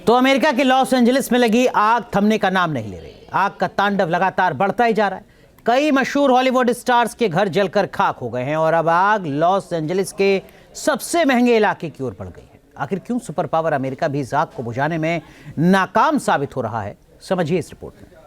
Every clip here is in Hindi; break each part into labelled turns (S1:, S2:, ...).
S1: तो अमेरिका के लॉस एंजलिस में लगी आग थमने का नाम नहीं ले रही। आग का तांडव लगातार बढ़ता ही जा रहा है। कई मशहूर हॉलीवुड स्टार्स के घर जलकर खाक हो गए हैं और अब आग लॉस एंजलिस के सबसे महंगे इलाके की ओर बढ़ गई है। आखिर क्यों सुपर पावर अमेरिका भी इस आग को बुझाने में नाकाम साबित हो रहा है, समझिए इस रिपोर्ट में।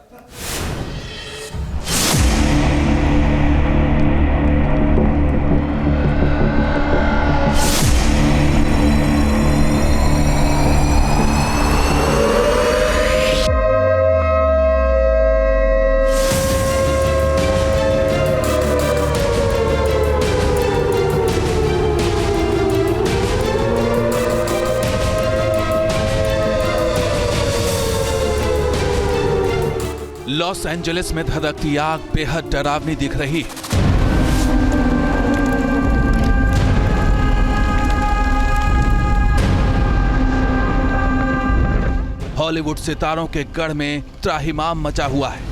S2: लॉस एंजलिस में धधकती आग बेहद डरावनी दिख रही। हॉलीवुड सितारों के गढ़ में त्राहिमाम मचा हुआ है।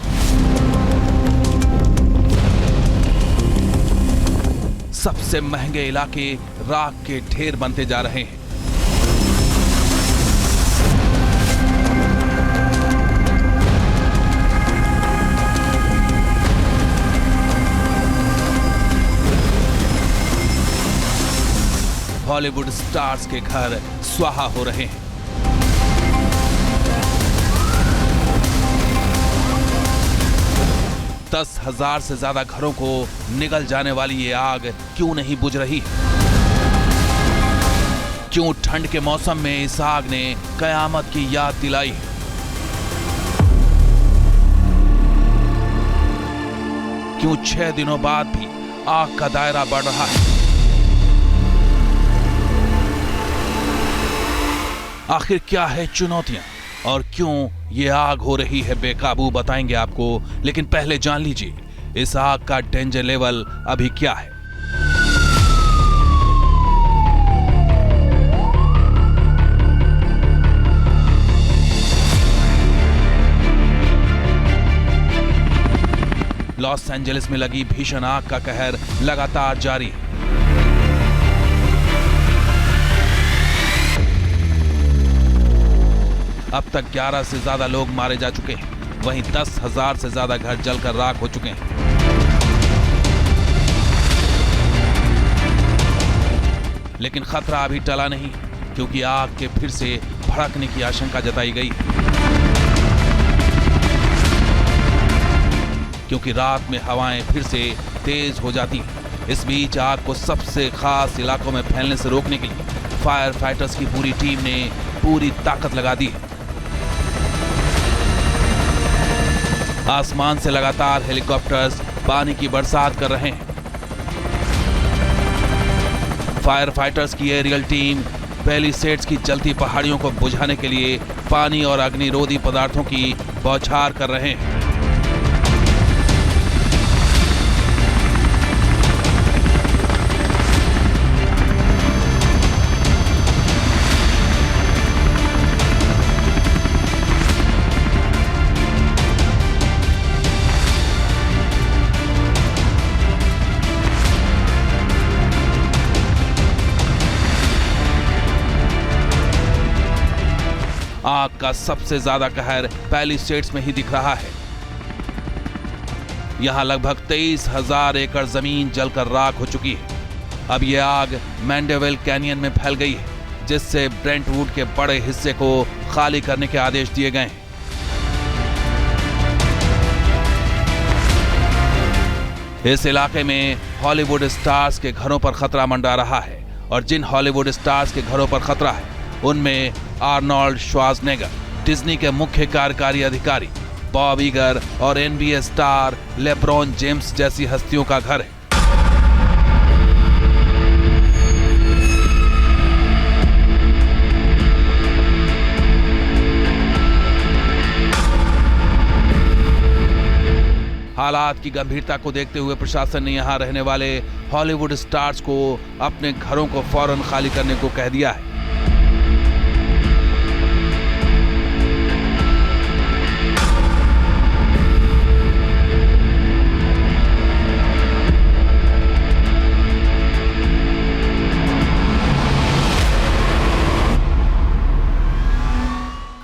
S2: सबसे महंगे इलाके राख के ढेर बनते जा रहे हैं। हॉलीवुड स्टार्स के घर स्वाहा हो रहे हैं। दस 10,000 से ज्यादा घरों को निगल जाने वाली ये आग क्यों नहीं बुझ रही? क्यों ठंड के मौसम में इस आग ने कयामत की याद दिलाई? क्यों 6 दिनों बाद भी आग का दायरा बढ़ रहा है? आखिर क्या है चुनौतियां और क्यों ये आग हो रही है बेकाबू, बताएंगे आपको। लेकिन पहले जान लीजिए इस आग का डेंजर लेवल अभी क्या है। लॉस एंजलिस में लगी भीषण आग का कहर लगातार जारी है। अब तक 11 से ज्यादा लोग मारे जा चुके हैं। वहीं 10,000 से ज्यादा घर जलकर राख हो चुके हैं। लेकिन खतरा अभी टला नहीं, क्योंकि आग के फिर से भड़कने की आशंका जताई गई। क्योंकि रात में हवाएं फिर से तेज हो जाती हैं। इस बीच आग को सबसे खास इलाकों में फैलने से रोकने के लिए फायर फाइटर्स की पूरी टीम ने पूरी ताकत लगा दी है। आसमान से लगातार हेलीकॉप्टर्स पानी की बरसात कर रहे हैं। फायर फाइटर्स की एरियल टीम पैलिसेड्स की जलती पहाड़ियों को बुझाने के लिए पानी और अग्निरोधी पदार्थों की बौछार कर रहे हैं। आग का सबसे ज्यादा कहर पैलिसेड्स में ही दिख रहा है। यहां लगभग 23,000 एकड़ जमीन जलकर राख हो चुकी है। अब यह आग मैंडेविल कैनियन में फैल गई है, जिससे ब्रेंटवुड के बड़े हिस्से को खाली करने के आदेश दिए गए हैं। इस इलाके में हॉलीवुड स्टार्स के घरों पर खतरा मंडरा रहा है और जिन हॉलीवुड स्टार्स के घरों पर खतरा है उनमें आर्नोल्ड श्वार्ज़नेगर, डिज्नी के मुख्य कार्यकारी अधिकारी बॉब ईगर और NBA स्टार लेब्रॉन जेम्स जैसी हस्तियों का घर है। हालात की गंभीरता को देखते हुए प्रशासन ने यहां रहने वाले हॉलीवुड स्टार्स को अपने घरों को फौरन खाली करने को कह दिया है।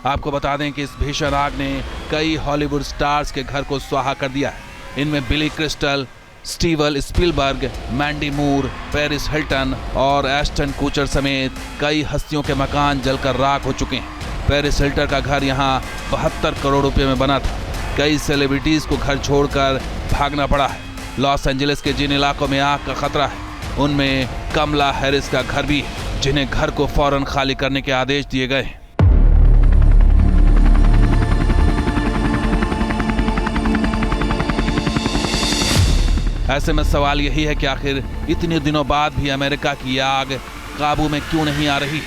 S2: आपको बता दें कि इस भीषण आग ने कई हॉलीवुड स्टार्स के घर को स्वाहा कर दिया है। इनमें बिली क्रिस्टल, स्टीवन स्पीलबर्ग, मैंडी मूर, पेरिस हिल्टन और एस्टन कूचर समेत कई हस्तियों के मकान जलकर राख हो चुके हैं। पेरिस हिल्टन का घर यहां 72 करोड़ रुपए में बना था। कई सेलिब्रिटीज को घर छोड़कर भागना पड़ा है। लॉस एंजलिस के जिन इलाकों में आग का खतरा है उनमें कमला हैरिस का घर भी है, जिन्हें घर को फौरन खाली करने के आदेश दिए गए हैं। ऐसे में सवाल यही है कि आखिर इतने दिनों बाद भी अमेरिका की आग काबू में क्यों नहीं आ रही?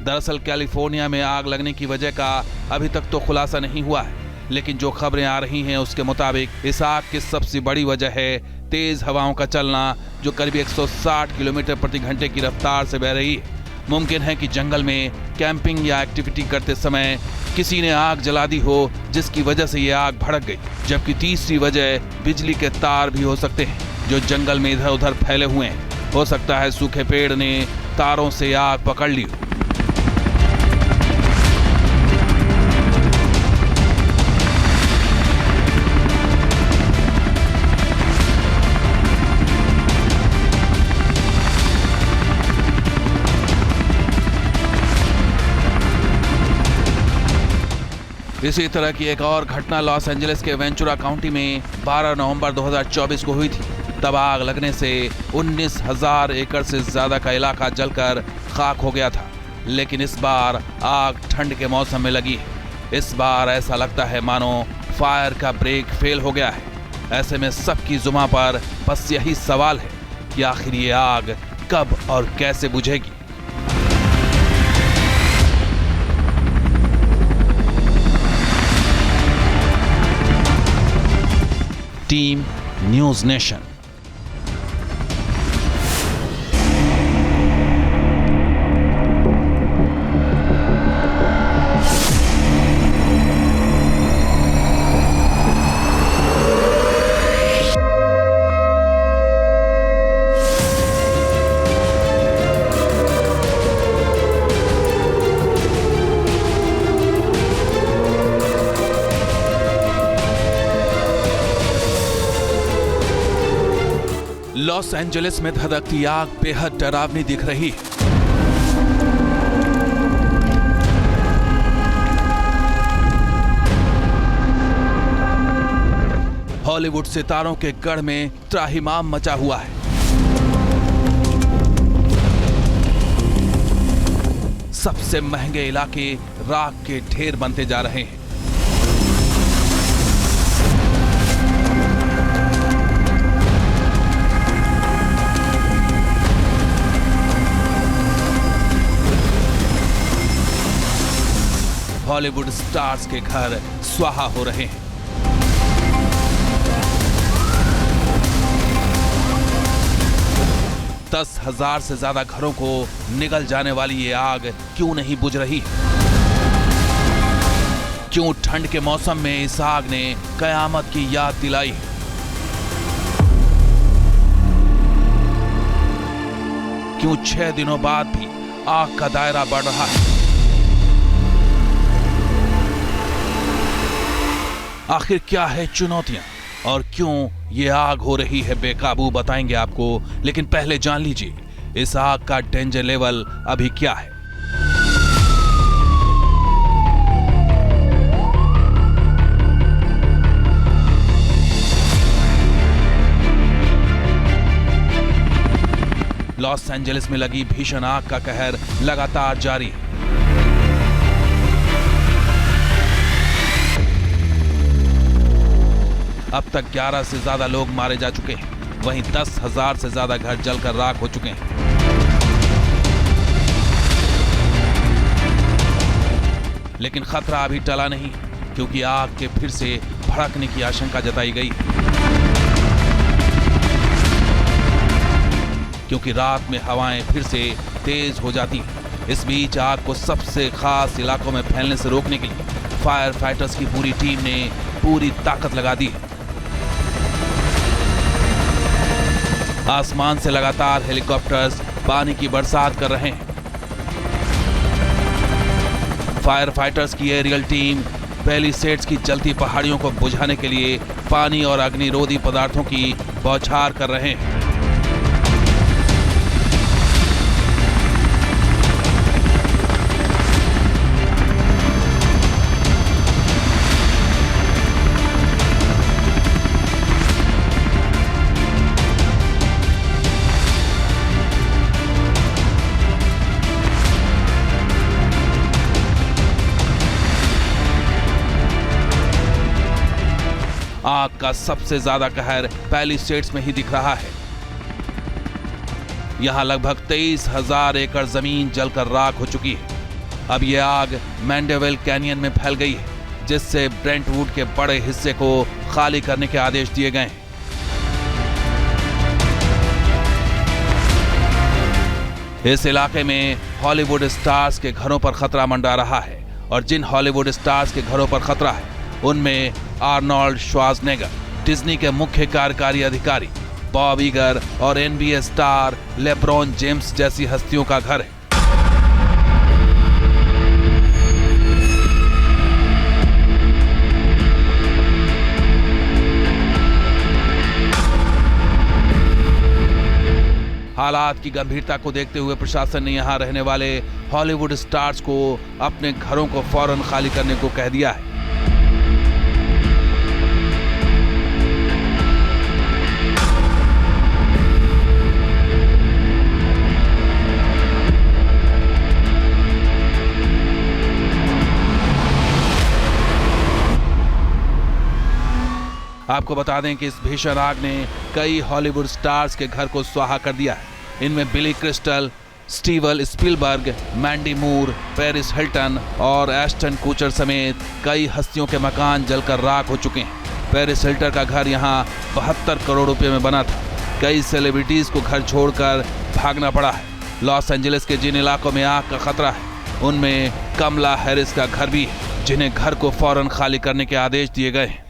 S2: दरअसल कैलिफोर्निया में आग लगने की वजह का अभी तक तो खुलासा नहीं हुआ है, लेकिन जो खबरें आ रही हैं उसके मुताबिक इस आग की सबसे बड़ी वजह है तेज हवाओं का चलना, जो करीब 160 किलोमीटर प्रति घंटे की रफ्तार से बह रही है। मुमकिन है कि जंगल में कैंपिंग या एक्टिविटी करते समय किसी ने आग जला दी हो, जिसकी वजह से ये आग भड़क गई। जबकि तीसरी वजह बिजली के तार भी हो सकते हैं, जो जंगल में इधर उधर फैले हुए हैं। हो सकता है सूखे पेड़ ने तारों से आग पकड़ ली हो। इसी तरह की एक और घटना लॉस एंजलिस के वेंचुरा काउंटी में 12 नवंबर 2024 को हुई थी। तब आग लगने से 19,000 एकड़ से ज्यादा का इलाका जलकर खाक हो गया था। लेकिन इस बार आग ठंड के मौसम में लगी है। इस बार ऐसा लगता है मानो फायर का ब्रेक फेल हो गया है। ऐसे में सबकी जुबां पर बस यही सवाल है कि आखिर ये आग कब और कैसे बुझेगी। Team News Nation. Los Angeles में धधकती आग बेहद डरावनी दिख रही है। हॉलीवुड सितारों के गढ़ में त्राहिमाम मचा हुआ है। सबसे महंगे इलाके राख के ढेर बनते जा रहे हैं। हॉलीवुड स्टार्स के घर स्वाहा हो रहे हैं। दस 10,000 से ज्यादा घरों को निगल जाने वाली ये आग क्यों नहीं बुझ रही? क्यों ठंड के मौसम में इस आग ने कयामत की याद दिलाई? क्यों 6 दिनों बाद भी आग का दायरा बढ़ रहा है? आखिर क्या है चुनौतियां और क्यों ये आग हो रही है बेकाबू, बताएंगे आपको। लेकिन पहले जान लीजिए इस आग का डेंजर लेवल अभी क्या है। लॉस एंजलिस में लगी भीषण आग का कहर लगातार जारी है। अब तक 11 से ज्यादा लोग मारे जा चुके हैं। वहीं 10,000 से ज्यादा घर जलकर राख हो चुके हैं। लेकिन खतरा अभी टला नहीं, क्योंकि आग के फिर से भड़कने की आशंका जताई गई। क्योंकि रात में हवाएं फिर से तेज हो जाती हैं। इस बीच आग को सबसे खास इलाकों में फैलने से रोकने के लिए फायर फाइटर्स की पूरी टीम ने पूरी ताकत लगा दी है। आसमान से लगातार हेलीकॉप्टर्स पानी की बरसात कर रहे हैं। फायर फाइटर्स की एरियल टीम पैलिसेड्स की जलती पहाड़ियों को बुझाने के लिए पानी और अग्निरोधी पदार्थों की बौछार कर रहे हैं। आग का सबसे ज्यादा कहर पैलिसेड्स में ही दिख रहा है। यहां लगभग 23,000 एकड़ जमीन जलकर राख हो चुकी है। अब यह आग मैंडेविल कैनियन में फैल गई है, जिससे ब्रेंटवुड के बड़े हिस्से को खाली करने के आदेश दिए गए हैं। इस इलाके में हॉलीवुड स्टार्स के घरों पर खतरा मंडरा रहा है और जिन हॉलीवुड स्टार्स के घरों पर खतरा है उनमें आर्नोल्ड श्वार्ज़नेगर, डिज्नी के मुख्य कार्यकारी अधिकारी बॉब ईगर और NBA स्टार लेब्रॉन जेम्स जैसी हस्तियों का घर है। हालात की गंभीरता को देखते हुए प्रशासन ने यहां रहने वाले हॉलीवुड स्टार्स को अपने घरों को फौरन खाली करने को कह दिया है। आपको बता दें कि इस भीषण आग ने कई हॉलीवुड स्टार्स के घर को स्वाहा कर दिया है। इनमें बिली क्रिस्टल, स्टीवन स्पीलबर्ग, मैंडी मूर, पेरिस हिल्टन और एस्टन कूचर समेत कई हस्तियों के मकान जलकर राख हो चुके हैं। पेरिस हिल्टन का घर यहां 72 करोड़ रुपए में बना था। कई सेलिब्रिटीज को घर छोड़कर भागना पड़ा है। लॉस एंजलिस के जिन इलाकों में आग का खतरा है उनमें कमला हैरिस का घर भी है, जिन्हें घर को फौरन खाली करने के आदेश दिए गए हैं।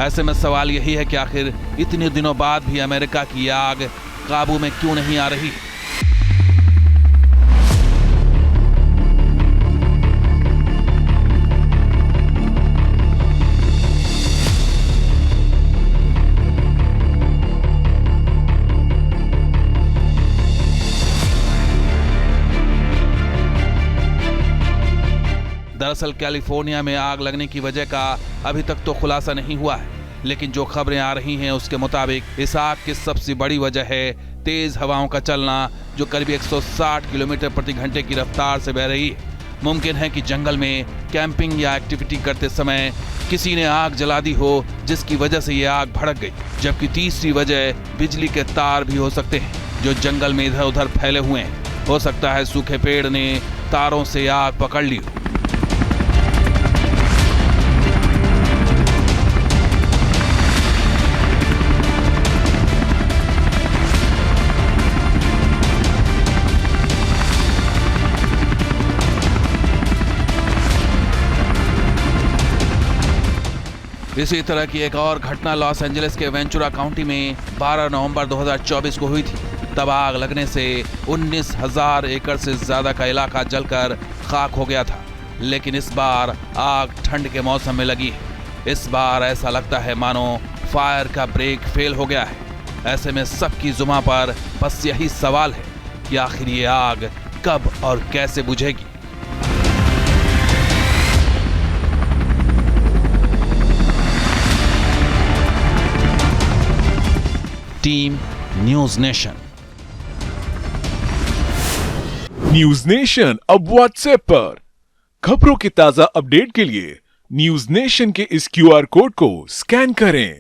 S2: ऐसे में सवाल यही है कि आखिर इतने दिनों बाद भी अमेरिका की आग काबू में क्यों नहीं आ रही। दरअसल कैलिफोर्निया में आग लगने की वजह का अभी तक तो खुलासा नहीं हुआ है, लेकिन जो खबरें आ रही हैं उसके मुताबिक इस आग की सबसे बड़ी वजह है तेज हवाओं का चलना, जो करीब 160 किलोमीटर प्रति घंटे की रफ्तार से बह रही है। मुमकिन है कि जंगल में कैंपिंग या एक्टिविटी करते समय किसी ने आग जला दी हो, जिसकी वजह से ये आग भड़क गई। जबकि तीसरी वजह बिजली के तार भी हो सकते हैं, जो जंगल में इधर उधर फैले हुए हैं। हो सकता है सूखे पेड़ ने तारों से आग पकड़ ली हो। इसी तरह की एक और घटना लॉस एंजलिस के वेंचुरा काउंटी में 12 नवंबर 2024 को हुई थी। तब आग लगने से 19,000 एकड़ से ज्यादा का इलाका जलकर खाक हो गया था। लेकिन इस बार आग ठंड के मौसम में लगी है। इस बार ऐसा लगता है मानो फायर का ब्रेक फेल हो गया है। ऐसे में सबकी जुबां पर बस यही सवाल है कि आखिर ये आग कब और कैसे बुझेगी। Team News Nation.
S3: News Nation अब व्हाट्सएप पर खबरों के ताजा अपडेट के लिए न्यूज़ नेशन के इस QR कोड को स्कैन करें।